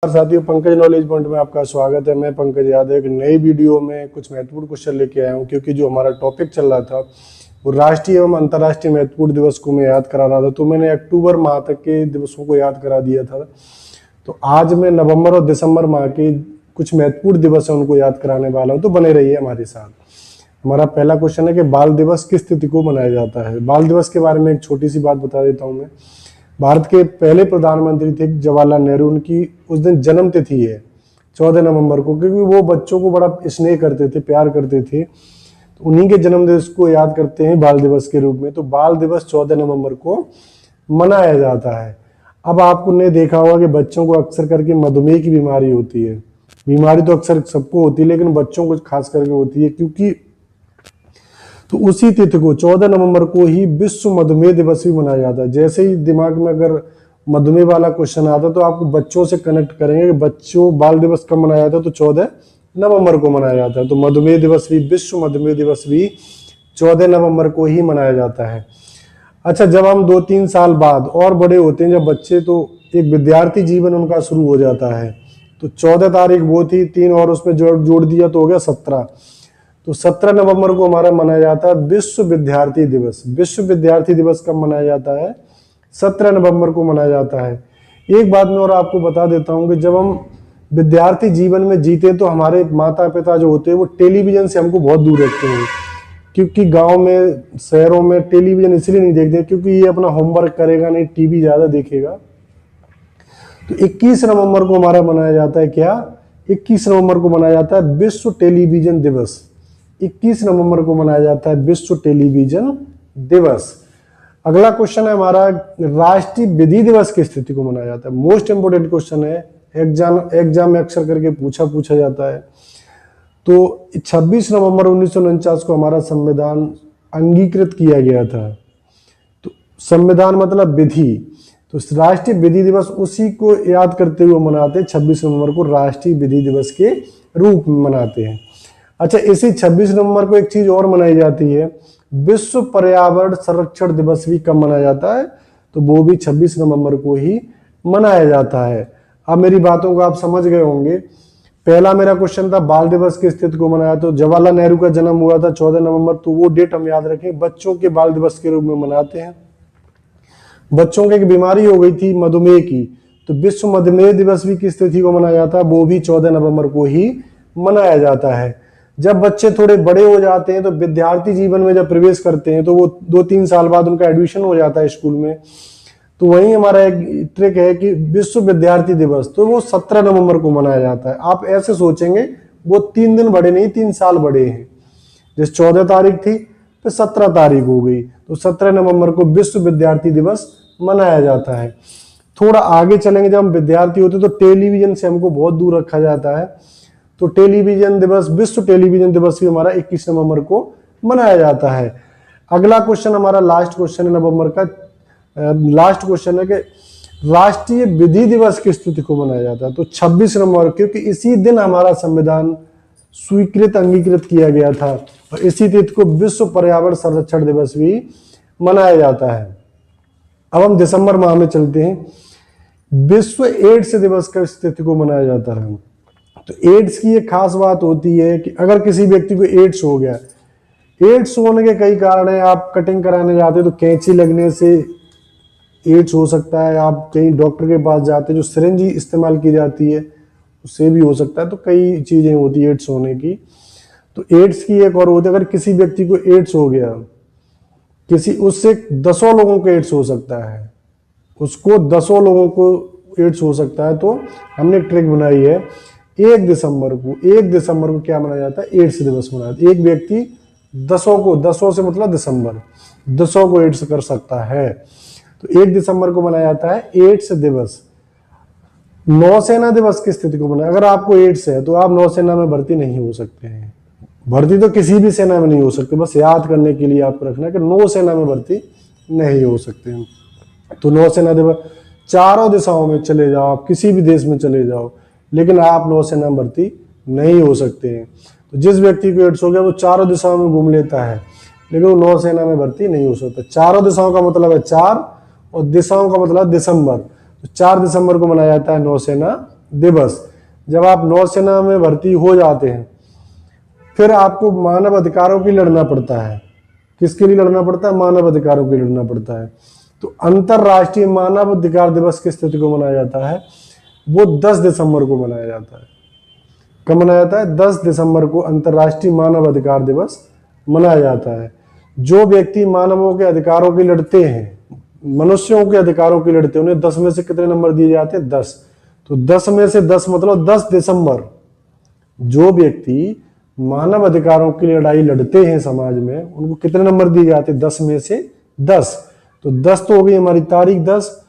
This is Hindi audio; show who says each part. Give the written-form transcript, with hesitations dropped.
Speaker 1: साथियों, पंकज नॉलेज पॉइंट में आपका स्वागत है। मैं पंकज यादव एक नई वीडियो में कुछ महत्वपूर्ण क्वेश्चन लेके आया हूं, क्योंकि जो हमारा टॉपिक चल रहा था वो राष्ट्रीय एवं अंतर्राष्ट्रीय महत्वपूर्ण दिवस को मैं याद करा रहा था। तो मैंने अक्टूबर माह तक के दिवसों को याद करा दिया था। तो आज मैं नवंबर और दिसंबर माह के कुछ महत्वपूर्ण दिवस है उनको याद कराने वाला हूँ, तो बने रहिए हमारे साथ। हमारा पहला क्वेश्चन है कि बाल दिवस किस तिथि को मनाया जाता है। बाल दिवस के बारे में एक छोटी सी बात बता देता हूँ। मैं भारत के पहले प्रधानमंत्री थे जवाहरलाल नेहरू, उनकी उस दिन जन्म तिथि है 14 नवंबर को, क्योंकि वो बच्चों को बड़ा स्नेह करते थे, प्यार करते थे। तो उन्हीं के जन्म दिवस को याद करते हैं बाल दिवस के रूप में। तो बाल दिवस 14 नवंबर को मनाया जाता है। अब आपने देखा होगा कि बच्चों को अक्सर करके मधुमेह की बीमारी होती है। बीमारी तो अक्सर सबको होती है, लेकिन बच्चों को खास करके होती है, क्योंकि तो उसी तिथि को 14 नवंबर को ही विश्व मधुमेह दिवस भी मनाया जाता है। जैसे ही दिमाग में अगर मधुमेह वाला क्वेश्चन आता तो आपको बच्चों से कनेक्ट करेंगे कि बच्चों बाल दिवस कब मनाया जाता है, तो 14 नवंबर को मनाया जाता है। तो मधुमेह दिवस भी, विश्व मधुमेह दिवस भी 14 नवंबर को ही मनाया जाता है। अच्छा, जब हम 2-3 साल बाद और बड़े होते हैं, जब बच्चे, तो एक विद्यार्थी जीवन उनका शुरू हो जाता है। तो 14 तारीख वो थी, 3 और उसमें जोड़ दिया तो हो गया 17। तो 17 नवंबर को हमारा मनाया जाता है विश्व विद्यार्थी दिवस। विश्व विद्यार्थी दिवस कब मनाया जाता है? 17 नवंबर को मनाया जाता है। एक बात मैं और आपको बता देता हूं कि जब हम विद्यार्थी जीवन में जीते तो हमारे माता पिता जो होते हैं वो टेलीविजन से हमको बहुत दूर रखते हैं, क्योंकि गांव में, शहरों में टेलीविजन इसलिए नहीं देखते क्योंकि ये अपना होमवर्क करेगा नहीं, टीवी ज्यादा देखेगा। तो 21 नवंबर को हमारा मनाया जाता है क्या? 21 नवंबर को मनाया जाता है विश्व टेलीविजन दिवस। 21 नवंबर को मनाया जाता है विश्व टेलीविजन दिवस। अगला क्वेश्चन है हमारा, राष्ट्रीय विधि दिवस किस तिथि को मनाया जाता है? मोस्ट इंपोर्टेंट क्वेश्चन है, एग्जाम में अक्सर करके पूछा जाता है। तो 26 नवंबर 1949 को हमारा संविधान अंगीकृत किया गया था। तो संविधान मतलब विधि, तो राष्ट्रीय विधि दिवस उसी को याद करते हुए मनाते हैं। 26 नवंबर को राष्ट्रीय विधि दिवस के रूप में मनाते हैं। अच्छा, इसी 26 नवंबर को एक चीज और मनाई जाती है, विश्व पर्यावरण संरक्षण दिवस भी कब मनाया जाता है? तो वो भी 26 नवंबर को ही मनाया जाता है। अब मेरी बातों को आप समझ गए होंगे। पहला मेरा क्वेश्चन था बाल दिवस किस तिथि को मनाया, तो जवाहरलाल नेहरू का जन्म हुआ था 14 नवंबर, तो वो डेट हम याद रखें। बच्चों के बाल दिवस के रूप में मनाते हैं। बच्चों को एक बीमारी हो गई थी मधुमेह की, तो विश्व मधुमेह दिवस भी किस तिथि को मनाया जाता है? वो भी 14 नवंबर को ही मनाया जाता है। जब बच्चे थोड़े बड़े हो जाते हैं, तो विद्यार्थी जीवन में जब प्रवेश करते हैं, तो वो 2-3 साल बाद उनका एडमिशन हो जाता है स्कूल में। तो वही हमारा एक ट्रिक है कि विश्व विद्यार्थी दिवस, तो वो 17 नवंबर को मनाया जाता है। आप ऐसे सोचेंगे वो 3 दिन बड़े नहीं, 3 साल बड़े हैं। जैसे 14 तारीख थी तो 17 तारीख हो गई, तो 17 नवंबर को विश्व विद्यार्थी दिवस मनाया जाता है। थोड़ा आगे चलेंगे, जब हम विद्यार्थी होते तो टेलीविजन से हमको बहुत दूर रखा जाता है। तो टेलीविजन दिवस, विश्व टेलीविजन दिवस भी हमारा 21 नवंबर को मनाया जाता है। अगला क्वेश्चन हमारा लास्ट क्वेश्चन है नवंबर का, लास्ट क्वेश्चन है कि राष्ट्रीय विधि दिवस किस तिथि को मनाया जाता है? तो 26 नवंबर, क्योंकि इसी दिन हमारा संविधान स्वीकृत, अंगीकृत किया गया था, और इसी तिथि को विश्व पर्यावरण संरक्षण दिवस भी मनाया जाता है। अब हम दिसंबर माह में चलते हैं। विश्व एड्स दिवस किस तिथि को मनाया जाता है? तो एड्स की एक खास बात होती है कि अगर किसी व्यक्ति को एड्स हो गया, एड्स होने के कई कारण है। आप कटिंग कराने जाते तो कैंची लगने से एड्स हो सकता है, आप कहीं डॉक्टर के पास जाते जो सिरिंज इस्तेमाल की जाती है उससे भी हो सकता है। तो कई चीजें होती है एड्स होने की। तो एड्स की एक और होती है, अगर किसी व्यक्ति को एड्स हो गया, किसी उससे 10 लोगों को एड्स हो सकता है, उसको 10 लोगों को एड्स हो सकता है। तो हमने एक ट्रिक बनाई है, 1 दिसंबर को क्या मनाया जाता है? एड्स दिवस मनाया जाता है। एक व्यक्ति 10 से मतलब दिसंबर, 10 को एड्स कर सकता है। तो 1 दिसंबर को मनाया जाता है एड्स दिवस। नौसेना दिवस किस तिथि को मनाया? अगर आपको एड्स है तो आप नौसेना में भर्ती नहीं हो सकते हैं। भर्ती तो किसी भी सेना में नहीं हो सकते, बस याद करने के लिए आपको रखना है कि नौसेना में भर्ती नहीं हो सकते हैं। तो नौसेना दिवस, चारों दिशाओं में चले जाओ, आप किसी भी देश में चले जाओ, लेकिन आप नौसेना में भर्ती नहीं हो सकते हैं। तो जिस व्यक्ति को एड्स हो गया वो चारों दिशाओं में घूम लेता है, लेकिन वो नौसेना में भर्ती नहीं हो सकता। चारों दिशाओं का मतलब है 4, और दिशाओं का मतलब दिसंबर। तो 4 दिसंबर को मनाया जाता है नौसेना दिवस, जब आप नौसेना में भर्ती हो जाते हैं, फिर आपको मानव अधिकारों के लिए लड़ना पड़ता है। किसके लिए लड़ना पड़ता है? मानव अधिकारों के लिए लड़ना पड़ता है। तो अंतरराष्ट्रीय मानव अधिकार दिवस किस तिथि को मनाया जाता है? वो 10 दिसंबर को मनाया जाता है। कब मनाया जाता है? 10 दिसंबर को अंतरराष्ट्रीय मानव अधिकार दिवस मनाया जाता है। जो व्यक्ति मानवों के अधिकारों के लड़ते हैं, मनुष्यों के अधिकारों के लड़ते हैं, उन्हें 10 में से कितने नंबर दिए जाते हैं? 10। तो 10 में से 10 मतलब 10 दिसंबर। जो व्यक्ति मानव अधिकारों की लड़ाई लड़ते हैं समाज में, उनको कितने नंबर दिए जाते हैं? 10 में से 10। तो 10 तो हो गई हमारी तारीख 10।